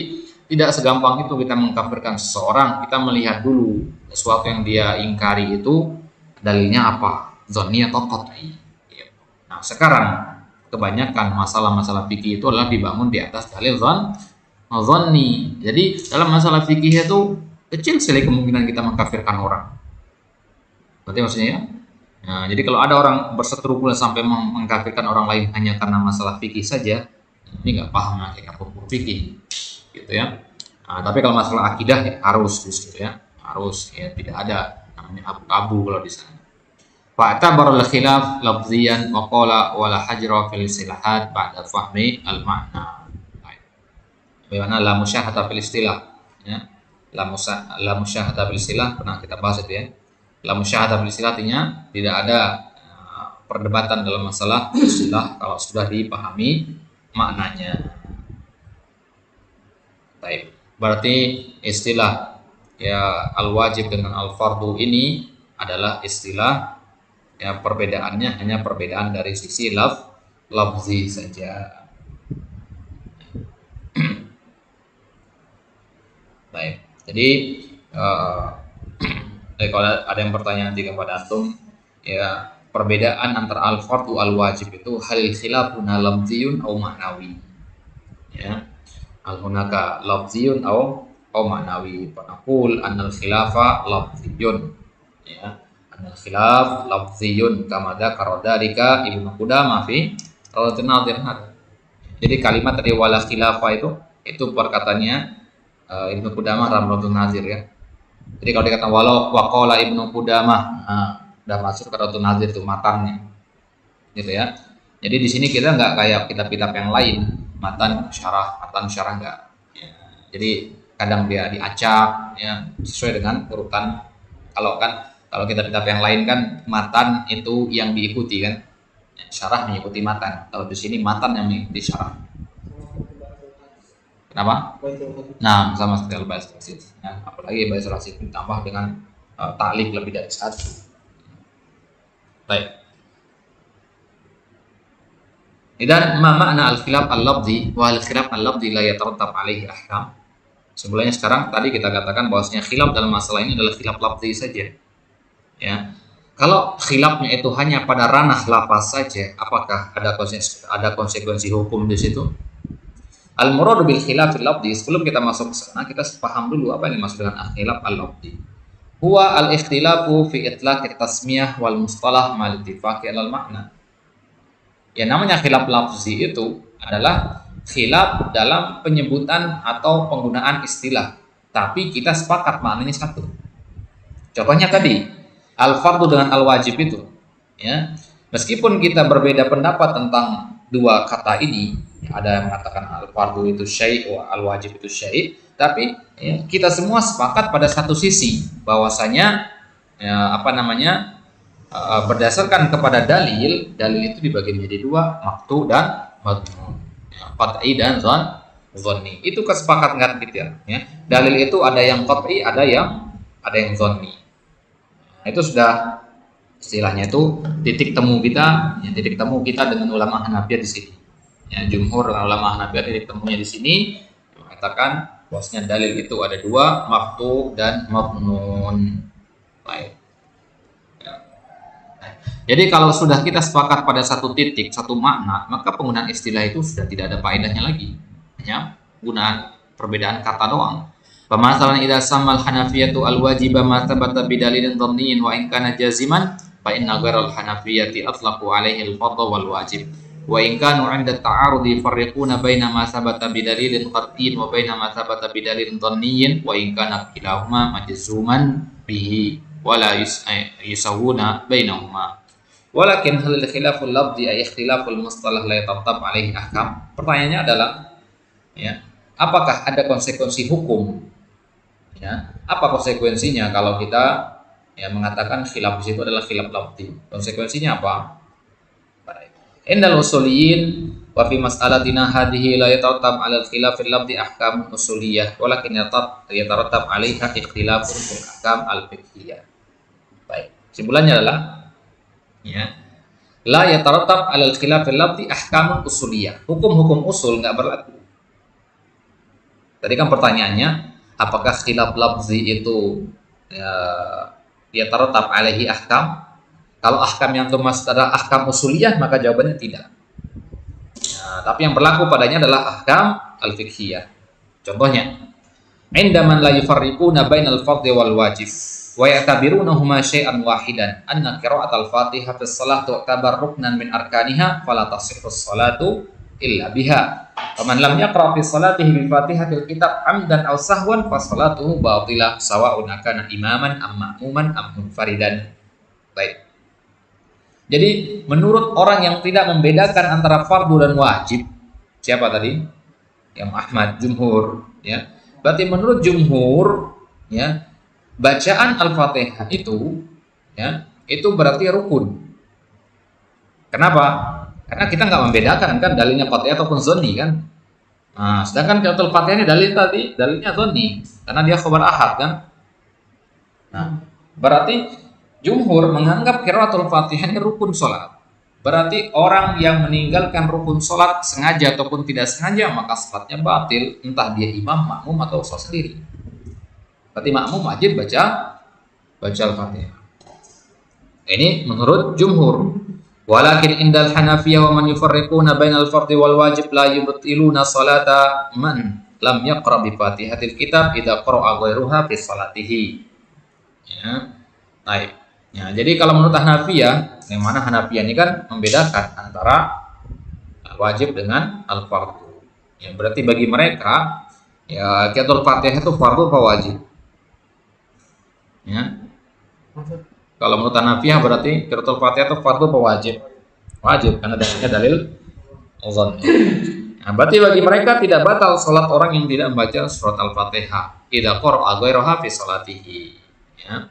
tidak segampang itu kita mengkafirkan seseorang. Kita melihat dulu sesuatu yang dia ingkari itu dalilnya apa? Dhanni atau qat'i. Nah, sekarang kebanyakan masalah-masalah fikih itu adalah dibangun di atas dalil dhanni. Jadi dalam masalah fikih itu kecil sekali kemungkinan kita mengkafirkan orang. Berarti maksudnya ya? Nah, jadi kalau ada orang berseterukulan sampai mengkafirkan orang lain hanya karena masalah fikih saja, ini nggak paham hakikat hukum fikih, gitu ya. Nah, tapi kalau masalah akidah ya harus, gitu ya, harus ya, tidak ada namanya abu-abu kalau di sana. Fa'tabar al-khilaf lafziyan wa qala wala hajra fil istilahat ba'da fahmi al-ma'na. Bagaimana la musyahata fil istilah, ya. La musyahata fil istilah pernah kita bahas itu ya. La musyahata fil istilah artinya tidak ada perdebatan dalam masalah istilah kalau sudah dipahami maknanya. Baik. Berarti istilah ya al-wajib dengan al-fardu ini adalah istilah ya, perbedaannya hanya perbedaan dari sisi lafzi saja. Baik. Jadi kalau ada yang bertanya nanti kepada antum, ya perbedaan antara al-fardu al-wajib itu halil khilafuna lafziyun au ma'nawi. Ya. Al-hunaka lafziyun au ma'nawi. Panaqul annal khilafa lafziyun. Ya. Al-khilaf lafziyun kama dzakara dzalika Ibnu Qudamah fi Rawdatul Nadhir. Jadi kalimat dari wala khilafa itu perkataannya Ibnu Qudamah dalam Rawdatul Nadhir ya. Jadi kalau dikatakan walau waqala Ibnu Qudamah, udah masuk ke Rawdatul Nadhir itu matannya. Gitu ya. Jadi di sini kita enggak kayak kitab-kitab yang lain, matan syarah enggak. Ya. Jadi kadang dia diacak ya sesuai dengan urutan. Kalau kitab-kitab yang lain kan matan itu yang diikuti kan, syarah mengikuti matan. Kalau di sini matan yang mengikuti syarah. Kenapa? Nah, sama sekali bahasa rasid. Ya, apalagi bahasa rasid ditambah dengan ta'liq lebih dari satu. Baik. Idan ma makna al-khilaf al-lafzi wa al-khilaf al-lafzi la yatarattab alaihi ahkam. Sebelumnya sekarang tadi kita katakan bahwasanya khilaf dalam masalah ini adalah khilaf lafzi saja. Ya. Kalau khilafnya itu hanya pada ranah lafaz saja, apakah ada konsekuensi hukum di situ? Al-muradu bil khilafil lafzi, sebelum kita masuk ke sana, kita paham dulu apa yang dimaksud dengan khilaf al-lafzi. Huwa al-ikhtilafu fi itlaqit tasmiyah wal mustalah mal ittifaqi alal makna. Ya, namanya khilaf lafzi itu adalah khilaf dalam penyebutan atau penggunaan istilah, tapi kita sepakat maknanya satu. Contohnya tadi al-fardu dengan al-wajib itu, ya. Meskipun kita berbeda pendapat tentang dua kata ini, ada yang mengatakan al-fardu itu syai', al-wajib itu syai', tapi ya, kita semua sepakat pada satu sisi bahwasanya ya, berdasarkan kepada dalil itu dibagi menjadi dua, maqtu dan madmun, ya, qat'i dan dhanni. Itu kesepakatan kita, ya. Dalil itu ada yang qat'i, ada yang dhanni. Itu sudah istilahnya itu titik temu kita dengan ulama Hanafiyah di sini. Ya, jumhur ulama Hanafiyah titik temunya di sini mengatakan bahwasanya dalil itu ada dua, maqtu dan madmun. Baik. Ya. Jadi kalau sudah kita sepakat pada satu titik, satu makna, maka penggunaan istilah itu sudah tidak ada faedahnya lagi. Hanya penggunaan perbedaan kata doang. Pemasalan idza samal hanafiyatu al-wajiba ma thabata bidalilin dhanniyin wa in kana jaziman fa inna ghairal hanafiyati atlaqu alaihi al-fardhu wal wajib wa in kanu 'inda ta'arudi yufarriquna baina ma thabata bidalilin qat'iyyin wa baina ma thabata bidalilin dhanniyin wa in kana kilahuma majzuman bihi wa la yusawuna bainahuma walakin hal khilaful lafzi ay ikhtilaful mustalah la yatattab alaihi ahkam. Pertanyaannya adalah, ya, apakah ada konsekuensi hukum? Ya, apa konsekuensinya kalau kita ya mengatakan khilaf di situ adalah khilaf lafzi? Konsekuensinya apa? Baik. Indal usuliyin wa fi mas'alatina hadhihi la yatarattab 'ala al-khilafil lafzi ahkam usuliyah walakin yatarattab 'alaiha ikhtilafun fil ahkam al-fiqhiyah. Baik. Kesimpulannya adalah, ya, la yatarattab 'ala al-khilafil lafzi ahkam usuliyah. Hukum-hukum usul enggak berlaku. Tadi kan pertanyaannya, apakah khilaf lafzi itu ya tarattab alaihi ahkam? Kalau ahkam yang termasuk adalah ahkam usuliyah, maka jawabannya tidak. Ya, tapi yang berlaku padanya adalah ahkam al-fiqhiyah. Contohnya, indaman la yufarriquna bainal fardhi wal wajib wa ya'tabirunahuma syai'an wahidan anna qira'atal fatihah fi shalah tu'tabar ruknan min arkaniha fala tasihhu sholatu illa biha. Faman lam yaqra fi salatihi bi Fatihatil kitab amdan aw sahwan fa salatuhu batilah sawa'un kana imaman am ma'muman am munfaridan. Baik. Jadi menurut orang yang tidak membedakan antara fardu dan wajib, siapa tadi? Yang Ahmad, jumhur, ya. Berarti menurut jumhur, ya, bacaan Al-Fatihah itu, ya, itu berarti rukun. Kenapa? Karena kita nggak membedakan kan dalilnya qat'i ataupun dhanni kan. Nah, sedangkan qiraatul Fatihah ini dalilnya dhanni karena dia khabar ahad kan. Nah, berarti jumhur menganggap qiraatul Fatihah ini rukun salat. Berarti orang yang meninggalkan rukun salat sengaja ataupun tidak sengaja maka salatnya batil, entah dia imam, makmum atau salat sendiri. Berarti makmum wajib baca Al-Fatihah. Ini menurut jumhur. Walakin indal Hanafiyah wa man yufarriquna bainal fardhi wal wajib la yubtiluna salata man lam yaqra bi Fatihatil kitab idza qara'a ghairuha fi salatihi. Ya. Baik. Ya, jadi kalau menurut Hanafiyah, yang mana Hanafiyah ini kan membedakan antara wajib dengan al-fardhu. Ya, berarti bagi mereka ya qiraatul Fatihah itu fardhu apa wajib? Ya. Kalau menurut Hanafiyah berarti qiraatul Fatihah itu fardhu apa wajib? Wajib karena dalilnya dalil dhanni. Nah, berarti bagi mereka tidak batal salat orang yang tidak membaca surat Al-Fatihah idza qara'a ghairuha fi salatihi. Ya.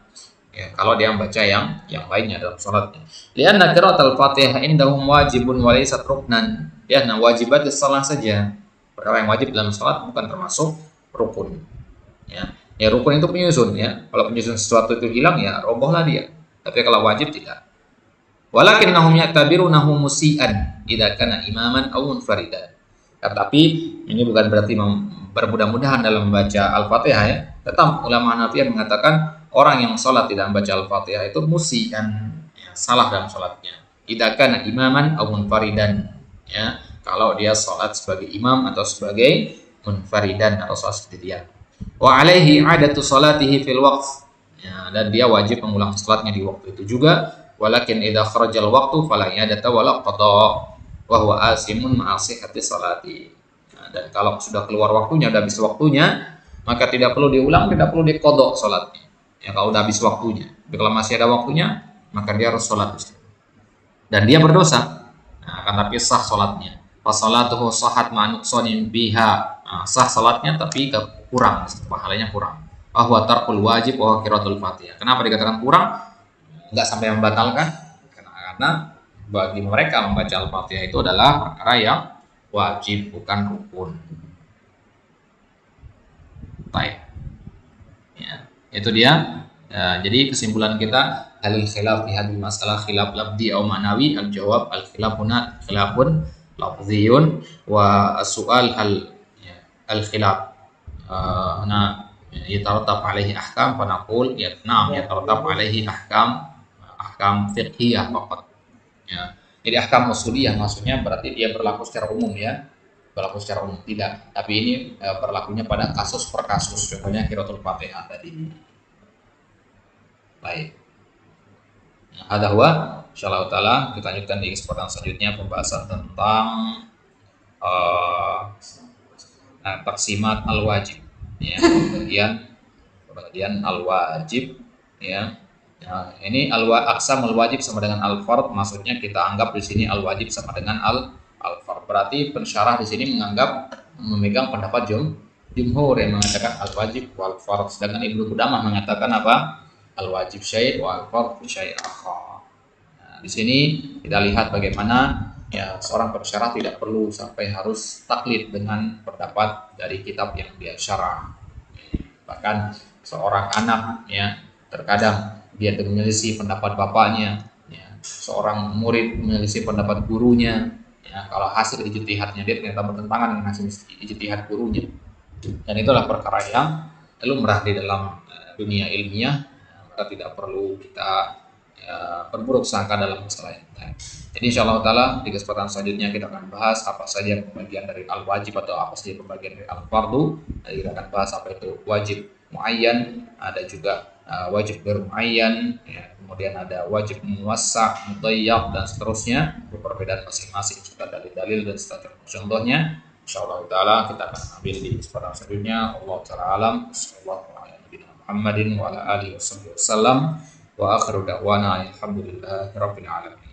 Ya, kalau dia membaca yang lainnya dalam salatnya. Lianna qiraatul Fatihah indahum wajibun wa laysat ruknan. Ya, nah wajibat salat saja. Perkara yang wajib dalam salat bukan termasuk rukun. Ya. Ya rukun itu penyusun ya. Kalau penyusun sesuatu itu hilang ya robohlah dia. Tapi kalau wajib tidak. Walakinnahum ya'tabirunahu musian idza kana imaman aw munfaridan. Tetapi ini bukan berarti bermudah-mudahan dalam membaca Al-Fatihah ya. Tetap ulama Hanafiyah mengatakan orang yang sholat tidak membaca Al-Fatihah itu musi dan ya, salah dalam sholatnya. Idza kana imaman aw munfaridan, ya. Kalau dia sholat sebagai imam atau sebagai munfaridan atau sholat sendirian. Wa alaihi adatu sholatihi fil waqt. Ya, dan dia wajib mengulang sholatnya di waktu itu juga. Walakin idza kharajal waqtu fala i'adata wala qada wa huwa asimun ma'a sihhati sholati. Nah, dan kalau sudah keluar waktunya, sudah habis waktunya, maka tidak perlu diulang, tidak perlu diqadha sholatnya. Ya, kalau sudah habis waktunya. Tapi kalau masih ada waktunya, maka dia harus sholat. Dan dia berdosa. Nah, karena pisah sholatnya. Fasalatuhu sahat ma'nuqsanin biha. Nah, sah sholatnya tapi kurang, pahalanya kurang. Bahwa tarkul wajib wa qiraatul Fatihah. Kenapa dikatakan kurang? Enggak sampai membatalkan. Karena bagi mereka membaca Al-Fatihah itu adalah perkara yang wajib, bukan rukun. Baik. Ya, itu dia. Ya, jadi kesimpulan kita, halil khilaf fi hadhihi masalah khilaf lafzi aw ma'nawi, al-jawab al-khilafuna khilafun lafziyun wa as-su'al hal ya, al-khilaf huna yatarattab alaihi ahkam fa naqul ya na'am yatarattab alaihi ahkam fiqhiyah faqat. Ya. Jadi ahkam usuliyah maksudnya berarti dia berlaku secara umum ya. Berlaku secara umum tidak, tapi ini berlakunya pada kasus per kasus. Contohnya qiraatul Fatihah tadi. Baik. Hadza huwa insyaallah taala kita lanjutkan di kesempatan selanjutnya pembahasan tentang taksimat al-wajib ya, bagian al-wajib ya. Nah, ini aqsamul wajib sama dengan al-fard, maksudnya kita anggap di sini al-wajib sama dengan al-fard. Berarti pensyarah di sini memegang pendapat jumhur yang mengatakan al-wajib wal fard, sedangkan Ibnu Qudamah mengatakan apa? Al-wajib syai' wal fard syai' akhar. Nah, di sini kita lihat bagaimana ya seorang pensyarah tidak perlu sampai harus taklid dengan pendapat dari kitab yang dia syarah. Bahkan seorang anak ya terkadang dia menyelisih pendapat bapaknya, ya. Seorang murid menyelisih pendapat gurunya, ya. Kalau hasil ijtihadnya dia ternyata bertentangan dengan hasil ijtihad gurunya, dan itulah perkara yang lumrah di dalam dunia ilmiah, maka tidak perlu kita berburuk sangka dalam masalah ini. Jadi insyaallah taala di kesempatan selanjutnya kita akan bahas apa saja pembagian dari al-wajib atau apa saja pembagian dari al-fardu. Kita akan bahas apa itu wajib muayyan, ada juga wajib bermuayyan, ya, kemudian ada wajib muwassa', mudayyak dan seterusnya. Perbedaan masing-masing sudah dalil-dalil dan contohnya. Insyaallah taala kita akan ambil di kesempatan selanjutnya. Allah taala alam. Sallallahu alaihi Muhammadin wa ala alihi wasallam wa akhiru da'wana alhamdulillahi rabbil alamin.